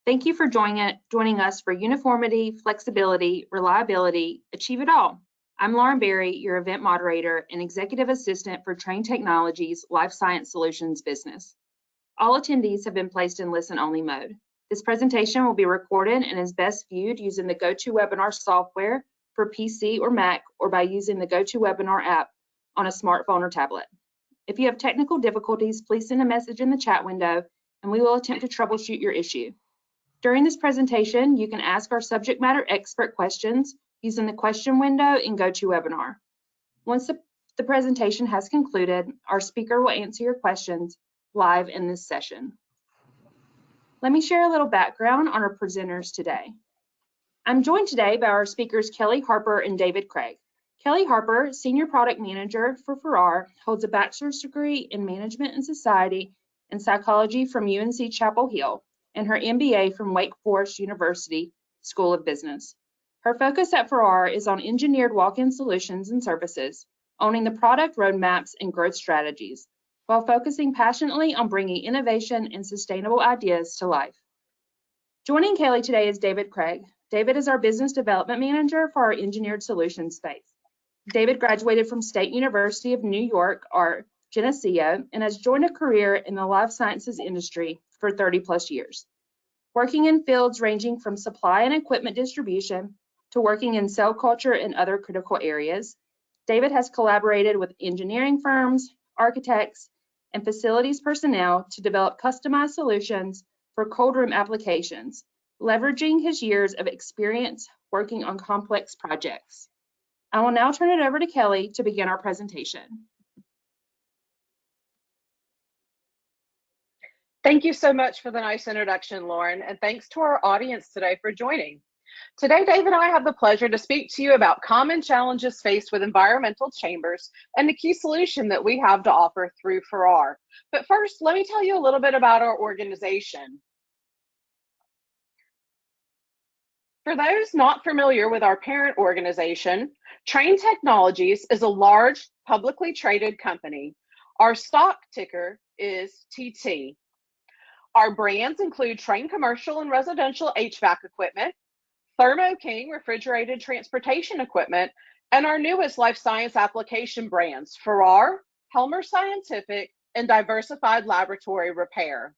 Thank you for joining us for Uniformity, Flexibility, Reliability, Achieve It All. I'm Lauren Berry, your event moderator and executive assistant for Trane Technologies Life Science Solutions business. All attendees have been placed in listen-only mode. This presentation will be recorded and is best viewed using the GoToWebinar software for PC or Mac, or by using the GoToWebinar app on a smartphone or tablet. If you have technical difficulties, please send a message in the chat window and we will attempt to troubleshoot your issue. During this presentation, you can ask our subject matter expert questions using the question window in GoToWebinar. Once the presentation has concluded, our speaker will answer your questions live in this session. Let me share a little background on our presenters today. I'm joined today by our speakers Kelly Harper and David Craig. Kelly Harper, Senior Product Manager for FARRAR, holds a bachelor's degree in Management and Society and Psychology from UNC Chapel Hill and her MBA from Wake Forest University School of Business. Her focus at FARRAR is on engineered walk-in solutions and services, owning the product roadmaps and growth strategies, while focusing passionately on bringing innovation and sustainable ideas to life. Joining Kelly today is David Craig. David is our Business Development Manager for our Engineered Solutions space. David graduated from State University of New York, or Geneseo, and has joined a career in the life sciences industry for 30+ years, working in fields ranging from supply and equipment distribution to working in cell culture and other critical areas. David has collaborated with engineering firms, architects, and facilities personnel to develop customized solutions for cold room applications, leveraging his years of experience working on complex projects. I will now turn it over to Kelly to begin our presentation. Thank you so much for the nice introduction, Lauren, and thanks to our audience today for joining. Today, Dave and I have the pleasure to speak to you about common challenges faced with environmental chambers and the key solution that we have to offer through FARRAR. But first, let me tell you a little bit about our organization. For those not familiar with our parent organization, Trane Technologies is a large, publicly traded company. Our stock ticker is TT. Our brands include Trane Commercial and Residential HVAC equipment, Thermo King refrigerated transportation equipment, and our newest life science application brands, FARRAR, Helmer Scientific, and Diversified Laboratory Repair.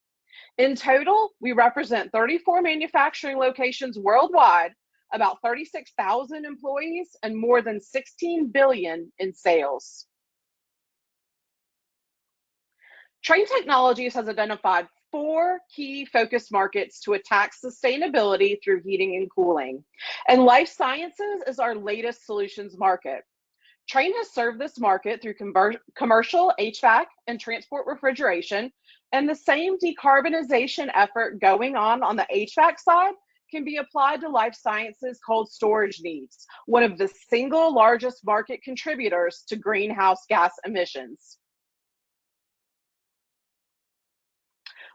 In total, we represent 34 manufacturing locations worldwide, about 36,000 employees, and more than $16 billion in sales. Trane Technologies has identified 4 key focus markets to attack sustainability through heating and cooling, and life sciences is our latest solutions market. Trane has served this market through commercial HVAC and transport refrigeration, and the same decarbonization effort going on the HVAC side can be applied to life sciences cold storage needs, one of the single largest market contributors to greenhouse gas emissions.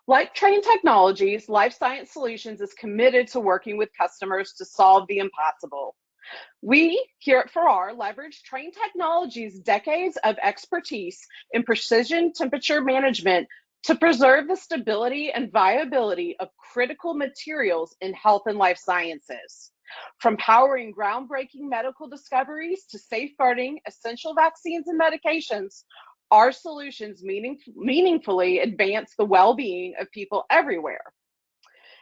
Like Trane Technologies, Life Science Solutions is committed to working with customers to solve the impossible. We here at FARRAR leverage Trane Technologies' decades of expertise in precision temperature management to preserve the stability and viability of critical materials in health and life sciences. From powering groundbreaking medical discoveries to safeguarding essential vaccines and medications, our solutions meaningfully advance the well-being of people everywhere.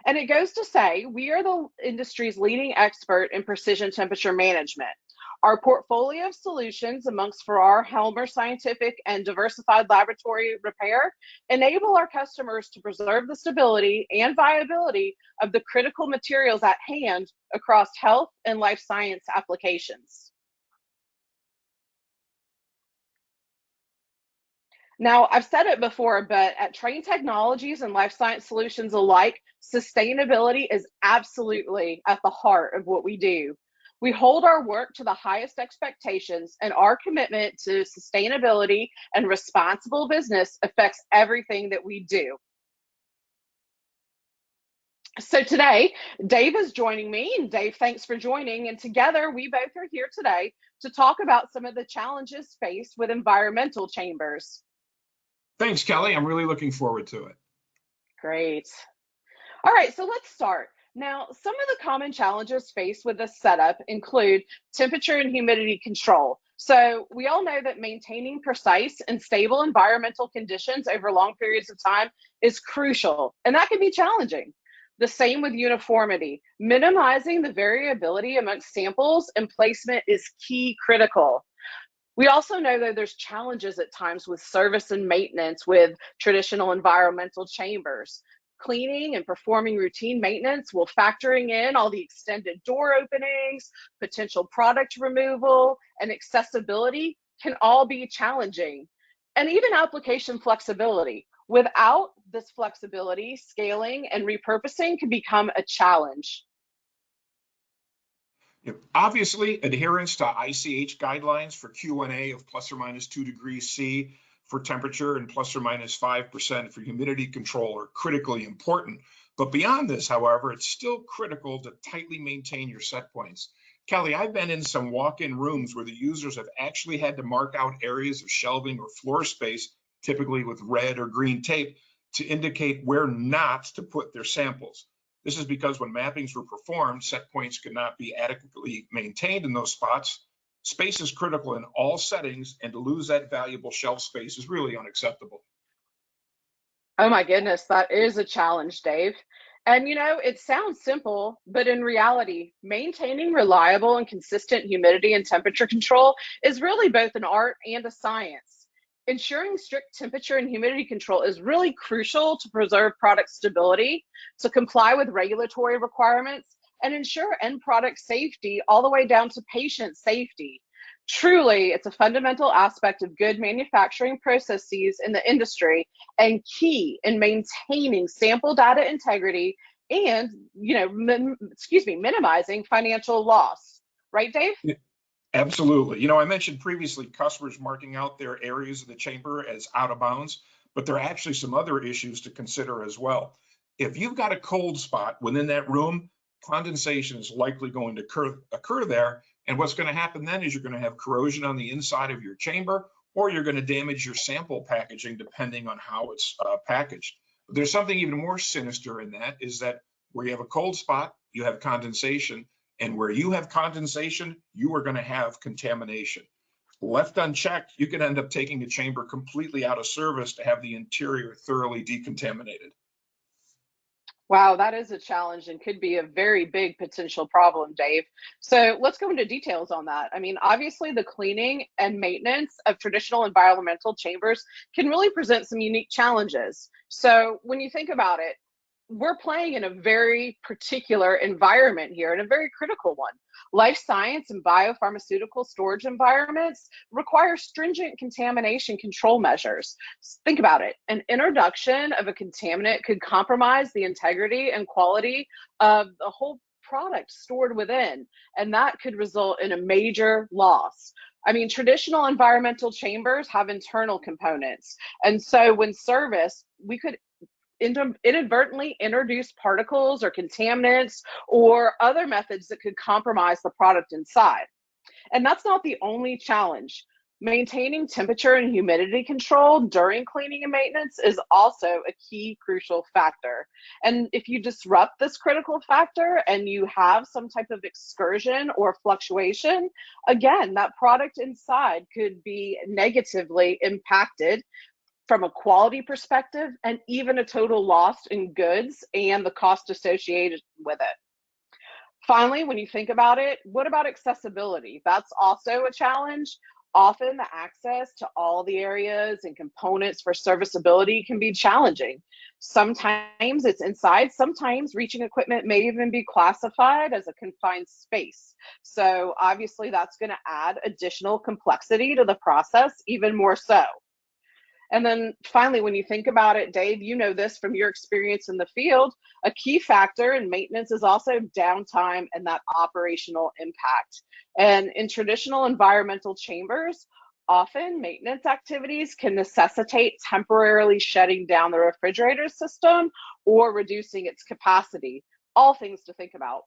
And it goes to say, we are the industry's leading expert in precision temperature management. Our portfolio of solutions amongst FARRAR, Helmer Scientific, and Diversified Laboratory Repair enable our customers to preserve the stability and viability of the critical materials at hand across health and life science applications. Now, I've said it before, but at Trane Technologies and Life Science Solutions alike, sustainability is absolutely at the heart of what we do. We hold our work to the highest expectations, and our commitment to sustainability and responsible business affects everything that we do. So today, Dave is joining me, and Dave, thanks for joining. And together, we both are here today to talk about some of the challenges faced with environmental chambers. Thanks, Kelly. I'm really looking forward to it. Great. All right, so let's start. Now, some of the common challenges faced with this setup include temperature and humidity control. So, we all know that maintaining precise and stable environmental conditions over long periods of time is crucial, and that can be challenging. The same with uniformity. Minimizing the variability amongst samples and placement is key critical. We also know that there's challenges at times with service and maintenance with traditional environmental chambers. Cleaning and performing routine maintenance while factoring in all the extended door openings, potential product removal, and accessibility can all be challenging. And even application flexibility. Without this flexibility, scaling and repurposing can become a challenge. Obviously, adherence to ICH guidelines for Q&A of plus or minus 2 degrees C for temperature and plus or minus 5% for humidity control are critically important. But beyond this, however, it's still critical to tightly maintain your set points. Kelly, I've been in some walk-in rooms where the users have actually had to mark out areas of shelving or floor space, typically with red or green tape, to indicate where not to put their samples. This is because when mappings were performed, set points could not be adequately maintained in those spots. Space is critical in all settings, and to lose that valuable shelf space is really unacceptable. Oh my goodness, that is a challenge, Dave. And it sounds simple, but in reality, maintaining reliable and consistent humidity and temperature control is really both an art and a science. Ensuring strict temperature and humidity control is really crucial to preserve product stability, to comply with regulatory requirements, and ensure end product safety all the way down to patient safety. Truly, it's a fundamental aspect of good manufacturing processes in the industry and key in maintaining sample data integrity and, minimizing financial loss. Right, Dave? Yeah, absolutely. I mentioned previously customers marking out their areas of the chamber as out of bounds, but there are actually some other issues to consider as well. If you've got a cold spot within that room, condensation is likely going to occur there. And what's going to happen then is you're going to have corrosion on the inside of your chamber, or you're going to damage your sample packaging depending on how it's packaged. But there's something even more sinister in that, is that where you have a cold spot, you have condensation, and where you have condensation, you are going to have contamination. Left unchecked, you can end up taking the chamber completely out of service to have the interior thoroughly decontaminated. Wow, that is a challenge and could be a very big potential problem, Dave. So let's go into details on that. I mean, obviously, the cleaning and maintenance of traditional environmental chambers can really present some unique challenges. So when you think about it, we're playing in a very particular environment here and a very critical one. Life science and biopharmaceutical storage environments require stringent contamination control measures. Think about it. An introduction of a contaminant could compromise the integrity and quality of the whole product stored within, and that could result in a major loss. I mean, traditional environmental chambers have internal components. And so when serviced, we could inadvertently introduce particles or contaminants or other methods that could compromise the product inside. And that's not the only challenge. Maintaining temperature and humidity control during cleaning and maintenance is also a key crucial factor. And if you disrupt this critical factor and you have some type of excursion or fluctuation, again, that product inside could be negatively impacted from a quality perspective and even a total loss in goods and the cost associated with it. Finally, when you think about it, what about accessibility? That's also a challenge. Often the access to all the areas and components for serviceability can be challenging. Sometimes it's inside, sometimes reaching equipment may even be classified as a confined space. So obviously that's going to add additional complexity to the process, even more so. And then finally, when you think about it, Dave, you know this from your experience in the field, a key factor in maintenance is also downtime and that operational impact. And in traditional environmental chambers, often maintenance activities can necessitate temporarily shutting down the refrigerator system or reducing its capacity. All things to think about.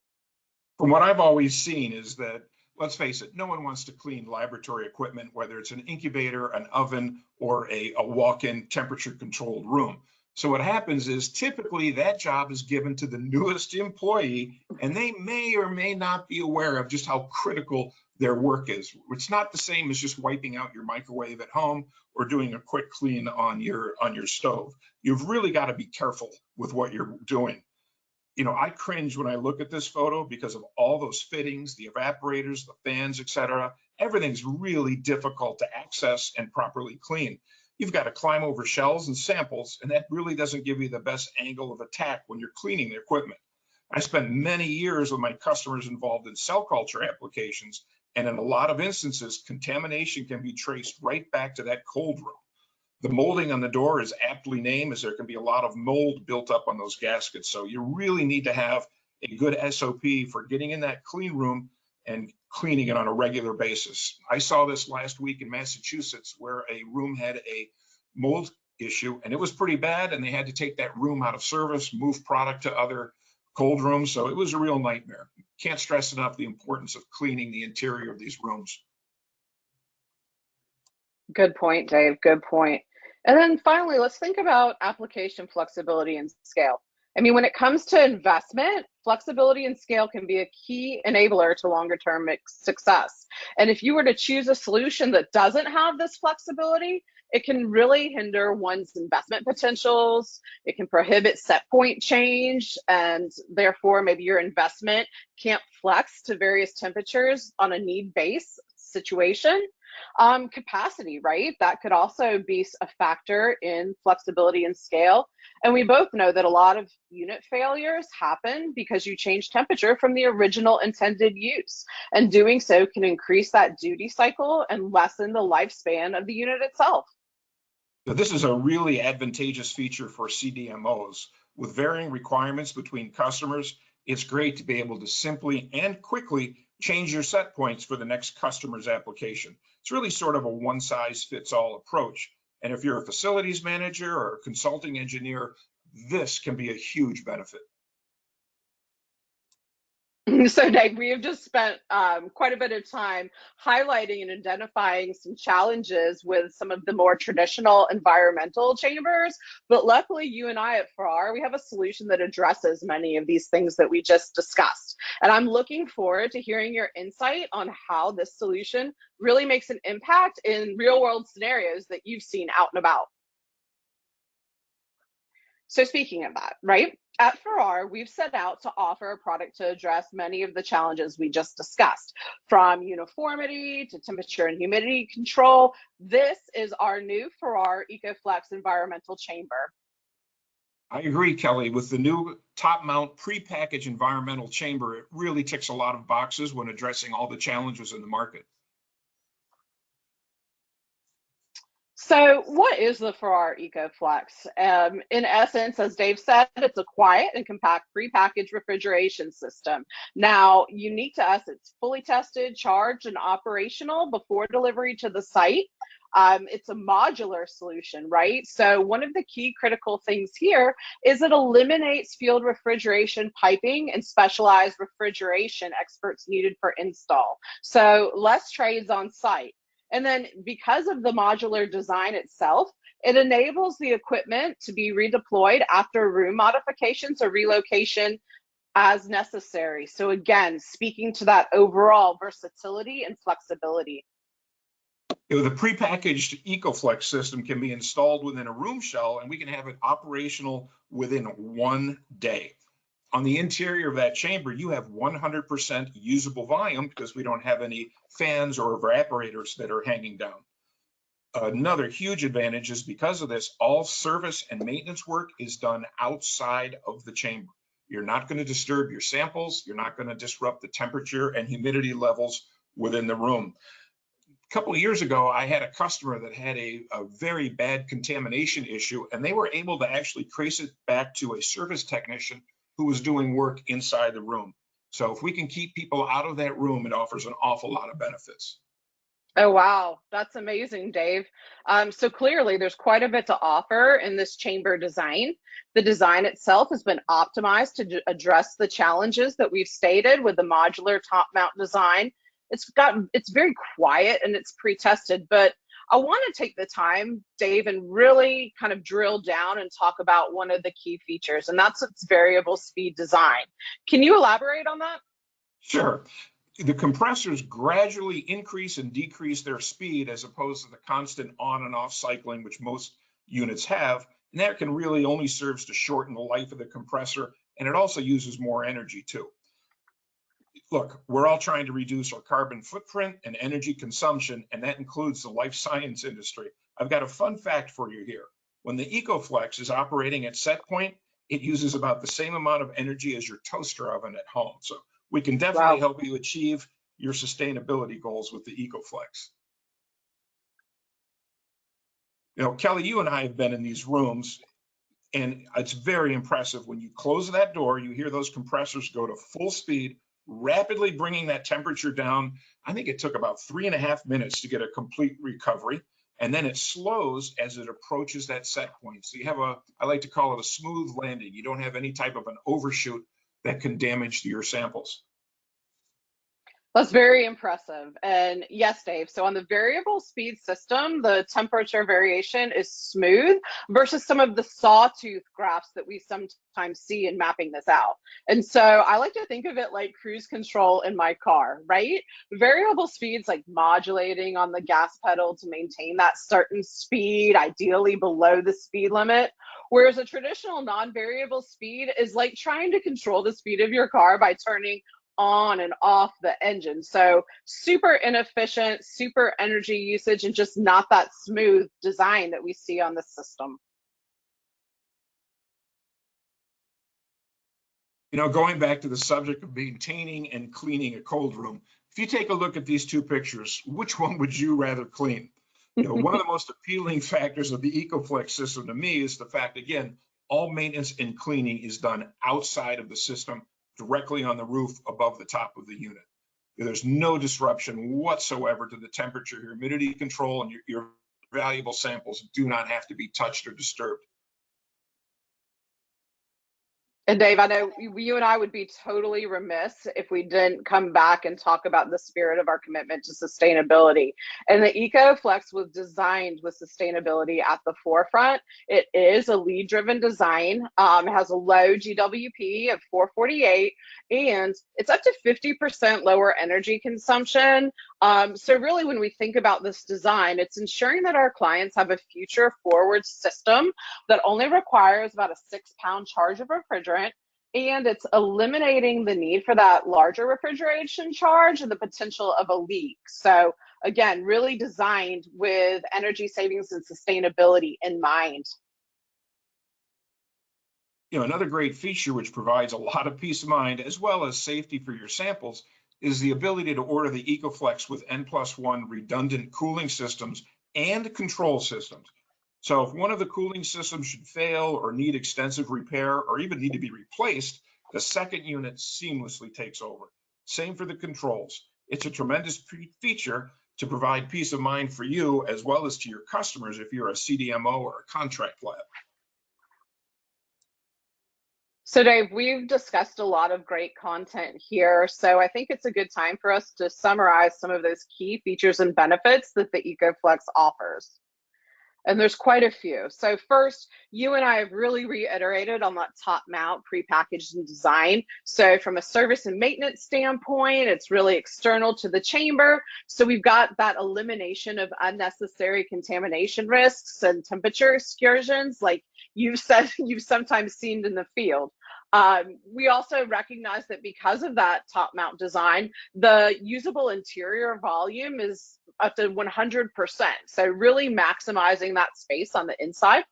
From what I've always seen is that, let's face it, no one wants to clean laboratory equipment, whether it's an incubator, an oven, or a walk-in temperature controlled room. So what happens is typically that job is given to the newest employee, and they may or may not be aware of just how critical their work is. It's not the same as just wiping out your microwave at home or doing a quick clean on your stove. You've really got to be careful with what you're doing. You know, I cringe when I look at this photo because of all those fittings, the evaporators, the fans, etc. Everything's really difficult to access and properly clean. You've got to climb over shelves and samples, and that really doesn't give you the best angle of attack when you're cleaning the equipment. I spent many years with my customers involved in cell culture applications, and in a lot of instances, contamination can be traced right back to that cold room. The molding on the door is aptly named, as there can be a lot of mold built up on those gaskets. So you really need to have a good SOP for getting in that clean room and cleaning it on a regular basis. I saw this last week in Massachusetts where a room had a mold issue and it was pretty bad, and they had to take that room out of service, move product to other cold rooms. So it was a real nightmare. Can't stress enough the importance of cleaning the interior of these rooms. Good point, Dave. Good point. And then finally, let's think about application flexibility and scale. I mean, when it comes to investment, flexibility and scale can be a key enabler to longer term success. And if you were to choose a solution that doesn't have this flexibility, it can really hinder one's investment potentials. It can prohibit set point change, and therefore maybe your investment can't flex to various temperatures on a need-based situation. Capacity, right? That could also be a factor in flexibility and scale. And we both know that a lot of unit failures happen because you change temperature from the original intended use. And doing so can increase that duty cycle and lessen the lifespan of the unit itself. So this is a really advantageous feature for CDMOs. With varying requirements between customers, it's great to be able to simply and quickly change your set points for the next customer's application. It's really sort of a one-size-fits-all approach. And if you're a facilities manager or a consulting engineer, this can be a huge benefit. So, Dave, we have just spent quite a bit of time highlighting and identifying some challenges with some of the more traditional environmental chambers. But luckily, you and I at FARRAR, we have a solution that addresses many of these things that we just discussed. And I'm looking forward to hearing your insight on how this solution really makes an impact in real-world scenarios that you've seen out and about. So speaking of that, right? At FARRAR, we've set out to offer a product to address many of the challenges we just discussed, from uniformity to temperature and humidity control. This is our new FARRAR EcoFlex environmental chamber. I agree, Kelly. With the new top mount pre-packaged environmental chamber, it really ticks a lot of boxes when addressing all the challenges in the market. So what is the FARRAR EcoFlex? In essence, as Dave said, it's a quiet and compact prepackaged refrigeration system. Now, unique to us, it's fully tested, charged, and operational before delivery to the site. It's a modular solution, right? So one of the key critical things here is it eliminates field refrigeration piping and specialized refrigeration experts needed for install. So less trades on site. And then because of the modular design itself, it enables the equipment to be redeployed after room modifications or relocation as necessary. So again, speaking to that overall versatility and flexibility. The prepackaged EcoFlex system can be installed within a room shell, and we can have it operational within 1 day. On the interior of that chamber, you have 100% usable volume because we don't have any fans or evaporators that are hanging down. Another huge advantage is because of this, all service and maintenance work is done outside of the chamber. You're not going to disturb your samples. You're not going to disrupt the temperature and humidity levels within the room. A couple of years ago, I had a customer that had a very bad contamination issue, and they were able to actually trace it back to a service technician who was doing work inside the room. So if we can keep people out of that room, it offers an awful lot of benefits. Oh, wow. That's amazing, Dave. So clearly there's quite a bit to offer in this chamber design. The design itself has been optimized to address the challenges that we've stated with the modular top mount design. It's very quiet and it's pre-tested, but I want to take the time, Dave, and really kind of drill down and talk about one of the key features, and that's its variable speed design. Can you elaborate on that? Sure. The compressors gradually increase and decrease their speed as opposed to the constant on and off cycling, which most units have. And that can really only serves to shorten the life of the compressor, and it also uses more energy too. Look, we're all trying to reduce our carbon footprint and energy consumption, and that includes the life science industry. I've got a fun fact for you here. When the EcoFlex is operating at set point, it uses about the same amount of energy as your toaster oven at home. So we can definitely Wow. help you achieve your sustainability goals with the EcoFlex. You know, Kelly, you and I have been in these rooms, and it's very impressive. When you close that door, you hear those compressors go to full speed, rapidly bringing that temperature down. I think it took about 3.5 minutes to get a complete recovery. And then it slows as it approaches that set point. So you have I like to call it a smooth landing. You don't have any type of an overshoot that can damage your samples. That's very impressive. And yes, Dave, so on the variable speed system, the temperature variation is smooth versus some of the sawtooth graphs that we sometimes see in mapping this out. And so I like to think of it like cruise control in my car, right? Variable speeds like modulating on the gas pedal to maintain that certain speed, ideally below the speed limit. Whereas a traditional non-variable speed is like trying to control the speed of your car by turning on and off the engine. So super inefficient, super energy usage, and just not that smooth design that we see on the system. You know, going back to the subject of maintaining and cleaning a cold room, if you take a look at these two pictures, which one would you rather clean? You know, one of the most appealing factors of the EcoFlex system to me is the fact, again, all maintenance and cleaning is done outside of the system, directly on the roof above the top of the unit. There's no disruption whatsoever to the temperature, humidity control, and your valuable samples do not have to be touched or disturbed. And Dave, I know you and I would be totally remiss if we didn't come back and talk about the spirit of our commitment to sustainability. And the EcoFlex was designed with sustainability at the forefront. It is a lead-driven design. It has a low GWP of 448, and it's up to 50% lower energy consumption. So really, when we think about this design, it's ensuring that our clients have a future-forward system that only requires about a 6-pound charge of refrigerant, and it's eliminating the need for that larger refrigeration charge and the potential of a leak. So again, really designed with energy savings and sustainability in mind. You know, another great feature which provides a lot of peace of mind as well as safety for your samples is the ability to order the EcoFlex with N+1 redundant cooling systems and control systems. So if one of the cooling systems should fail or need extensive repair or even need to be replaced, the second unit seamlessly takes over. Same for the controls. It's a tremendous feature to provide peace of mind for you as well as to your customers if you're a CDMO or a contract lab. So Dave, we've discussed a lot of great content here. So I think it's a good time for us to summarize some of those key features and benefits that the EcoFlex offers. And there's quite a few. So first, you and I have really reiterated on that top mount prepackaged and design. So from a service and maintenance standpoint, it's really external to the chamber. So we've got that elimination of unnecessary contamination risks and temperature excursions like you've said you've sometimes seen in the field. We also recognize that because of that top mount design, the usable interior volume is up to 100%. So really maximizing that space on the inside.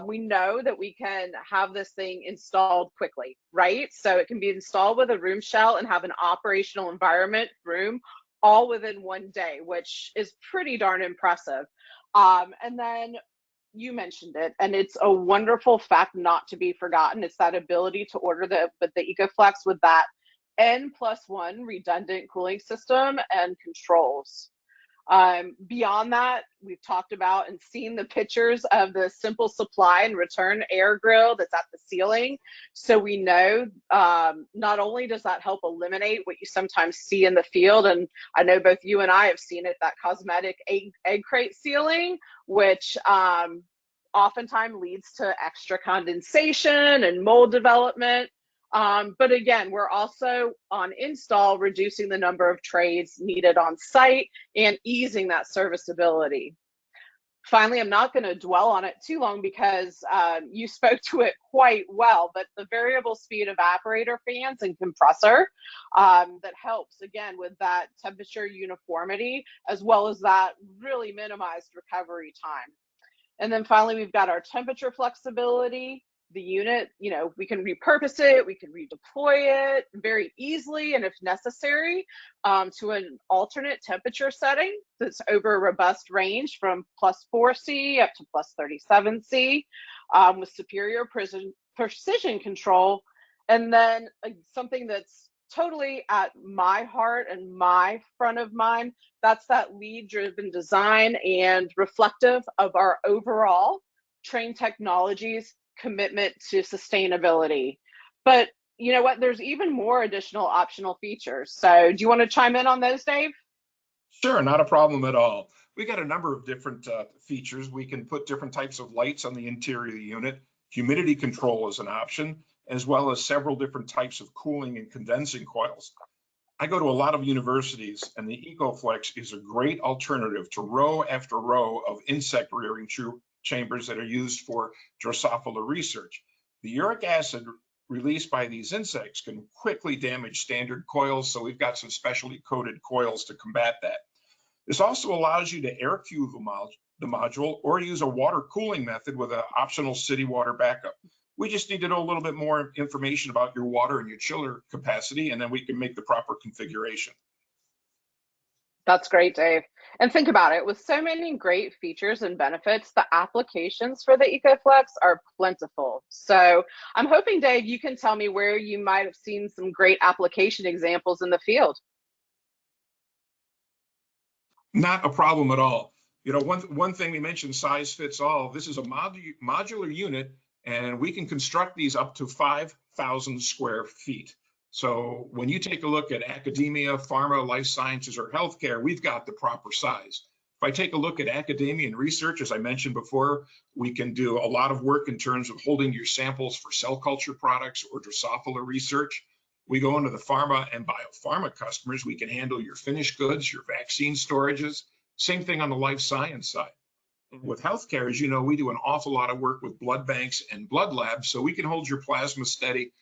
We know that we can have this thing installed quickly, right? So it can be installed with a room shell and have an operational environment room all within one day, which is pretty darn impressive. And then you mentioned it, and it's a wonderful fact not to be forgotten. It's that ability to order the EcoFlex with that N+1 redundant cooling system and controls. Beyond that, we've talked about and seen the pictures of the simple supply and return air grill that's at the ceiling. So we know not only does that help eliminate what you sometimes see in the field, and I know both you and I have seen it, that cosmetic egg crate ceiling, which oftentimes leads to extra condensation and mold development. But again, we're also on install reducing the number of trays needed on site and easing that serviceability. Finally, I'm not going to dwell on it too long because you spoke to it quite well, but the variable speed evaporator fans and compressor that helps, again, with that temperature uniformity, as well as that really minimized recovery time. And then finally, we've got our temperature flexibility. The unit, you know, we can repurpose it, we can redeploy it very easily, and if necessary, to an alternate temperature setting that's over a robust range from +4°C up to +37°C, with superior precision control. And then something that's totally at my heart and my front of mind, that's that lead-driven design and reflective of our overall Trane Technologies commitment to sustainability. But you know what, there's even more additional optional features. So do you want to chime in on those, Dave? Sure, not a problem at all. We got a number of different features. We can put different types of lights on the interior of the unit. Humidity control is an option, as well as several different types of cooling and condensing coils. I go to a lot of universities, and the EcoFlex is a great alternative to row after row of insect rearing chambers that are used for Drosophila research. The uric acid released by these insects can quickly damage standard coils, so we've got some specially coated coils to combat that. This also allows you to air cue the module or use a water cooling method with an optional city water backup. We just need to know a little bit more information about your water and your chiller capacity, and then we can make the proper configuration. That's great, Dave. And think about it, with so many great features and benefits, the applications for the EcoFlex are plentiful. So I'm hoping, Dave, you can tell me where you might have seen some great application examples in the field. Not a problem at all. You know, one thing we mentioned, size fits all. This is a modular unit, and we can construct these up to 5,000 square feet. So when you take a look at academia, pharma, life sciences, or healthcare, we've got the proper size. If I take a look at academia and research, as I mentioned before, we can do a lot of work in terms of holding your samples for cell culture products or Drosophila research. We go into the pharma and biopharma customers, we can handle your finished goods, your vaccine storages. Same thing on the life science side. With healthcare, as you know, we do an awful lot of work with blood banks and blood labs, so we can hold your plasma steady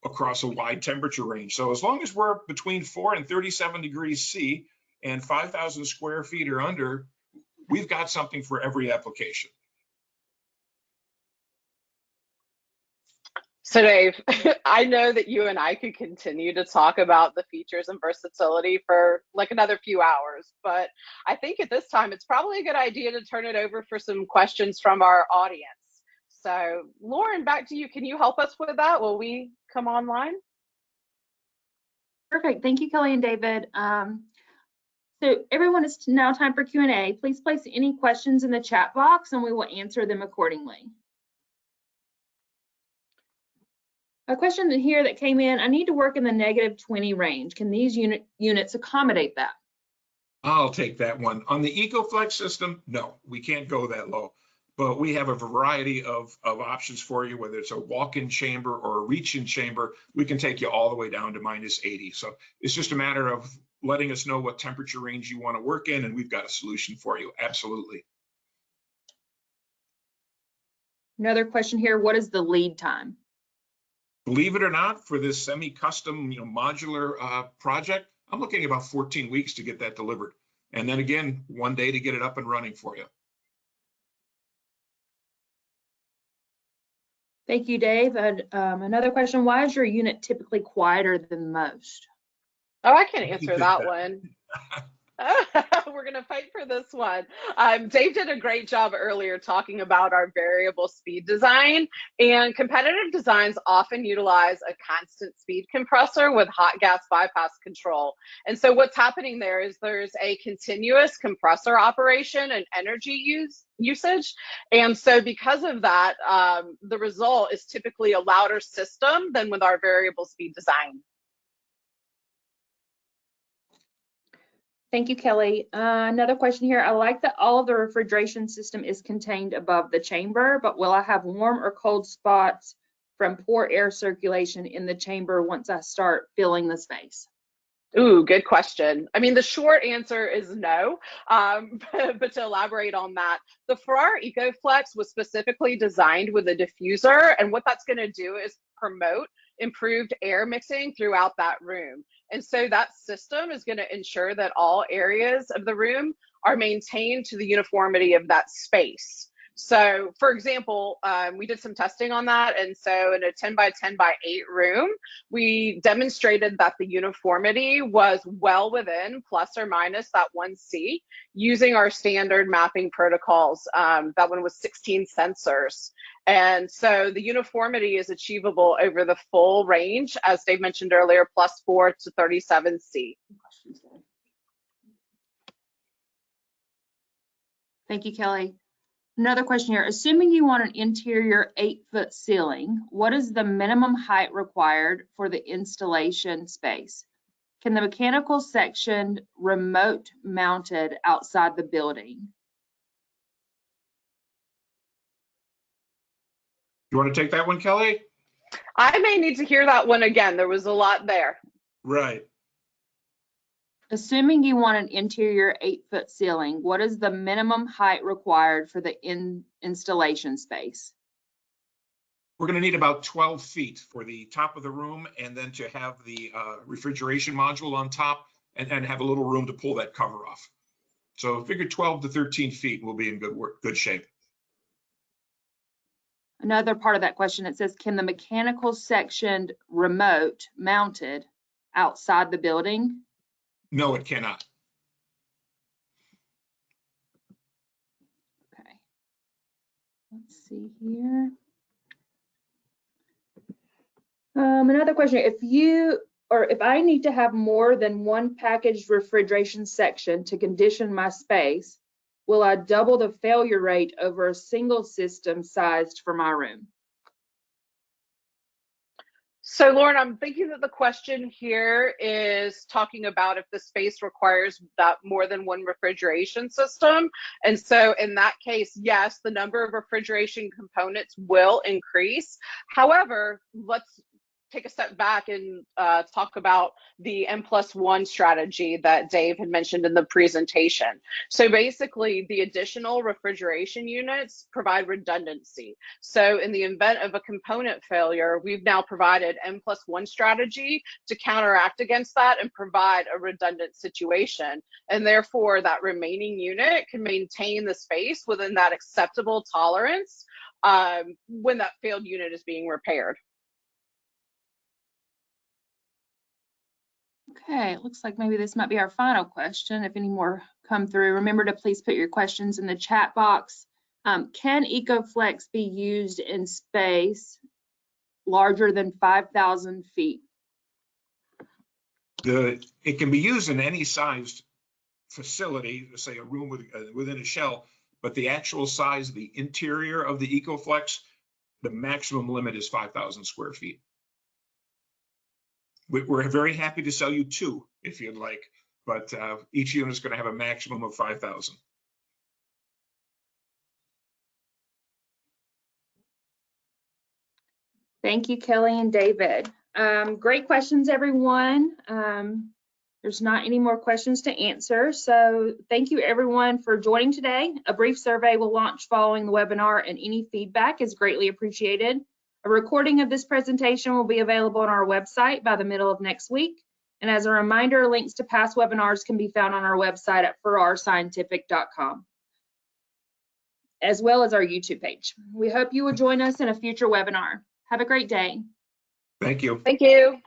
across a wide temperature range. So as long as we're between 4 and 37 degrees C and 5,000 square feet or under, we've got something for every application. So Dave, I know that you and I could continue to talk about the features and versatility for like another few hours, but I think at this time it's probably a good idea to turn it over for some questions from our audience. So Lauren, back to you. Can you help us with that? Will we come online? Perfect. Thank you, Kelly and David. So everyone, it's now time for Q&A. Please place any questions in the chat box and we will answer them accordingly. A question here that came in, I need to work in the -20 range. Can these units accommodate that? I'll take that one. On the EcoFlex system, no, we can't go that low, but we have a variety of options for you, whether it's a walk-in chamber or a reach-in chamber. We can take you all the way down to -80. So it's just a matter of letting us know what temperature range you want to work in, and we've got a solution for you. Absolutely. Another question here, what is the lead time? Believe it or not, for this semi-custom, modular project, I'm looking at about 14 weeks to get that delivered. And then again, 1 day to get it up and running for you. Thank you, Dave. Another question, why is your unit typically quieter than most? Oh, I can answer that one. We're going to fight for this one. Dave did a great job earlier talking about our variable speed design, and competitive designs often utilize a constant speed compressor with hot gas bypass control. And so what's happening there is there's a continuous compressor operation and energy usage. And so because of that, the result is typically a louder system than with our variable speed design. Thank you, Kelly. Another question here. I like that all of the refrigeration system is contained above the chamber, but will I have warm or cold spots from poor air circulation in the chamber once I start filling the space? Ooh, good question. I mean, the short answer is no, but to elaborate on that, the FARRAR EcoFlex was specifically designed with a diffuser, and what that's going to do is promote improved air mixing throughout that room. And so that system is going to ensure that all areas of the room are maintained to the uniformity of that space. So for example, we did some testing on that. And so in a 10 by 10 by 8 room, we demonstrated that the uniformity was well within plus or minus that 1C using our standard mapping protocols. That one was 16 sensors. And so the uniformity is achievable over the full range, as Dave mentioned earlier, plus 4 to 37C. Thank you, Kelly. Another question here. Assuming you want an interior 8-foot ceiling, what is the minimum height required for the installation space? Can the mechanical section remote mounted outside the building? You want to take that one, Kelly? I may need to hear that one again. There was a lot there. Right. Assuming you want an interior 8-foot ceiling, what is the minimum height required for the installation space? We're going to need about 12 feet for the top of the room, and then to have the refrigeration module on top and have a little room to pull that cover off. So figure 12 to 13 feet will be in good shape. Another part of that question, it says, can the mechanical section remote mounted outside the building? No, it cannot. Okay. Let's see here. Another question, if I need to have more than one packaged refrigeration section to condition my space, will I double the failure rate over a single system sized for my room? So Lauren, I'm thinking that the question here is talking about if the space requires that more than one refrigeration system. And so in that case, yes, the number of refrigeration components will increase. However, let's take a step back and talk about the N+1 strategy that Dave had mentioned in the presentation. So basically, the additional refrigeration units provide redundancy. So in the event of a component failure, we've now provided N+1 strategy to counteract against that and provide a redundant situation. And therefore, that remaining unit can maintain the space within that acceptable tolerance when that failed unit is being repaired. Okay, it looks like maybe this might be our final question. If any more come through, remember to please put your questions in the chat box. Can EcoFlex be used in space larger than 5,000 feet? It can be used in any sized facility, say a room within a shell, but the actual size of the interior of the EcoFlex, the maximum limit is 5,000 square feet. We're very happy to sell you 2 if you'd like, but each unit is going to have a maximum of 5,000. Thank you, Kelly and David. Great questions, everyone. There's not any more questions to answer. So thank you, everyone, for joining today. A brief survey will launch following the webinar, and any feedback is greatly appreciated. A recording of this presentation will be available on our website by the middle of next week. And as a reminder, links to past webinars can be found on our website at farrarscientific.com, as well as our YouTube page. We hope you will join us in a future webinar. Have a great day. Thank you. Thank you.